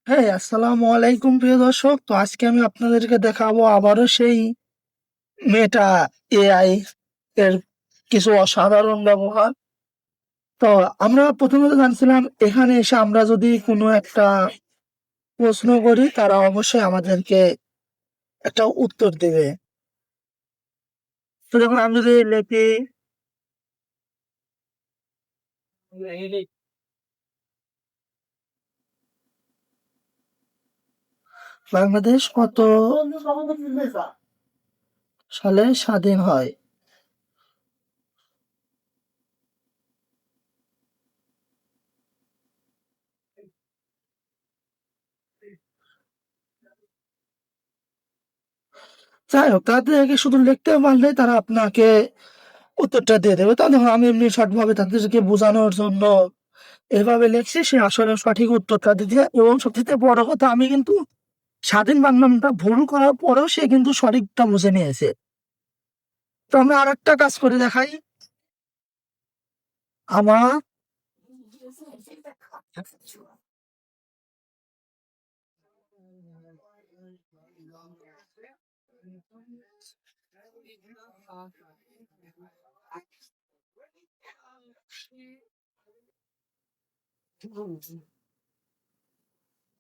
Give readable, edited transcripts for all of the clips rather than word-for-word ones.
হ্যাঁ, আসসালামু আলাইকুম প্রিয় দর্শক। তো আজকে আমি আপনাদেরকে দেখাবো আবারও সেই মেটা এআই এর কিছু অসাধারণ ব্যবহার। তো আমরা প্রথমে তো জানছিলাম এখানে এসে আমরা যদি কোনো একটা প্রশ্ন করি তারা অবশ্যই আমাদেরকে একটা উত্তর দেবে। তো যখন আমি যদি লিখি বাংলাদেশ কত সালে স্বাধীন হয়, যাই হোক তাদেরকে শুধু লিখতে পারলে তারা আপনাকে উত্তরটা দিয়ে দেবে। তা দেখুন আমি এমনি শর্টভাবে তাদেরকে বোঝানোর জন্য এভাবে লিখছি, সে আসলে সঠিক উত্তরটা দিতে। এবং সবচেয়ে বড় কথা, আমি কিন্তু স্বাধীন বাংলাটা ভুল করার পরেও সে কিন্তু সঠিকটা বুঝে নিয়েছে। তো আমি আর একটা কাজ করে দেখাই। আমার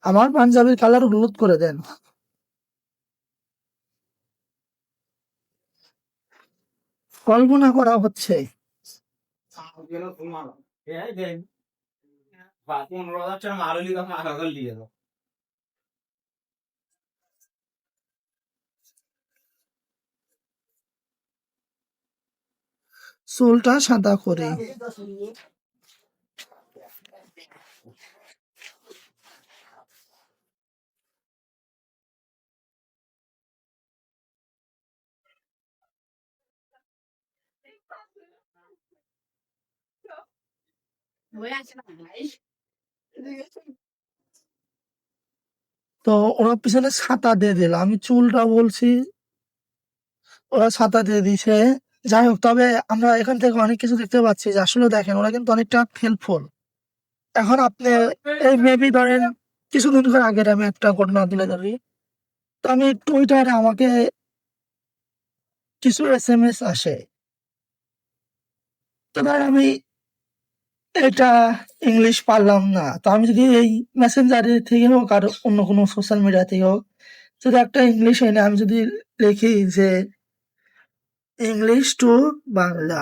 আমার পাঞ্জাবির কালার হলুদ করে দেন। কল্পনা করা হচ্ছে চুলটা সাদা করে। তো ওরা পিছনে ছাতা দিয়ে দিল, আমি চুলটা বলছি, ওরা ছাতা দিয়ে দিছে। যাই হোক, তবে আমরা এখান থেকে অনেক কিছু দেখতে পাচ্ছি যে আসলে দেখেন ওরা কিন্তু অনেকটা হেল্পফুল। এখন আপনি এই মেবি ধরেন কিছুদিন আগের আমি একটা ঘটনা তুলে ধরি। তো আমি টুইটারে আমাকে কিছু এসএমএস আসে। তো ধর আমি এটা ইংলিশ পারলাম না, তো আমি যদি এই মেসেঞ্জারে থেকে হোক আর অন্য কোনো সোশ্যাল মিডিয়া থেকে হোক, যদি একটা ইংলিশ এনে আমি যদি লিখি যে ইংলিশ টু বাংলা,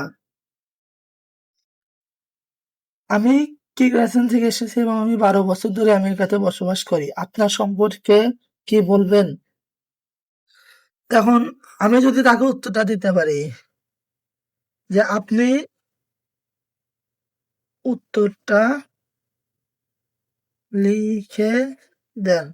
আমি কিগাসেন থেকে এসেছি এবং আমি 12 বছর ধরে আমেরিকাতে বসবাস করি, আপনার সম্পর্কে কি বলবেন? এখন আমি যদি তাকে উত্তরটা দিতে পারি যে আপনি উত্তরটা লিখে দেন।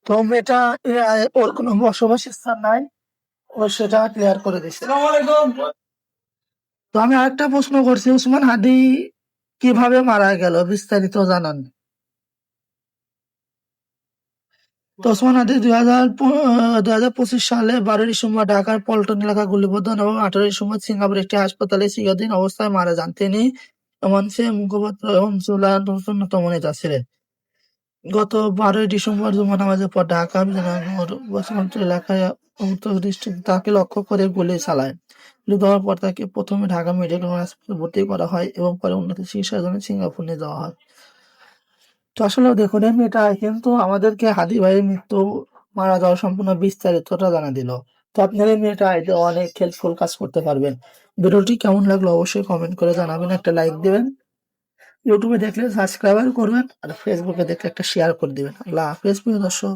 তো এটা ওর কোনো বসবাস স্থান নাই, ও সেটা ক্লিয়ার করে দিছে। তো আমি আরেকটা প্রশ্ন করছি, উসমান হাদি কিভাবে মারা গেল বিস্তারিত জানান। তো ওসমান হাদি 2025 সালে 12 ডিসেম্বর ঢাকার পল্টন এলাকা গুলিবিদ্ধ হন এবং 18 ডিসেম্বর সিঙ্গাপুরের একটি হাসপাতালে চিকিৎসাধীন অবস্থায় মারা যান। তিনি এমনসির মুখপাত্র এবং জুলাইয়ের অন্যতম নেতা ছিলেন। গত 12 ডিসেম্বর জুমা নামাজের পর ঢাকা বিধাননগর বসন্ত এলাকায় অন্তর্দৃষ্টি তাকে লক্ষ্য করে গুলি চালায়। গুলি দেওয়ার পর তাকে প্রথমে ঢাকা মেডিকেল হাসপাতালে ভর্তি করা হয় এবং পরে উন্নত চিকিৎসার জন্য সিঙ্গাপুর নিয়ে যাওয়া হয়। তো আসলে দেখুন এই মেয়েটা কিন্তু আমাদেরকে হাদি ভাইয়ের মৃত্যু, মারা যাওয়ার সম্পূর্ণ বিস্তারিতটা জানা দিল। তো আপনার এই মেয়েটা আইডিয়া অনেক হেল্পফুল কাজ করতে পারবেন। ভিডিওটি কেমন লাগলো অবশ্যই কমেন্ট করে জানাবেন, একটা লাইক দিবেন, ইউটিউবে দেখলে সাবস্ক্রাইবার করবেন আর ফেসবুকে দেখলে একটা শেয়ার করে দিবেন। আল্লাহ হাফেজ প্রিয় দর্শক।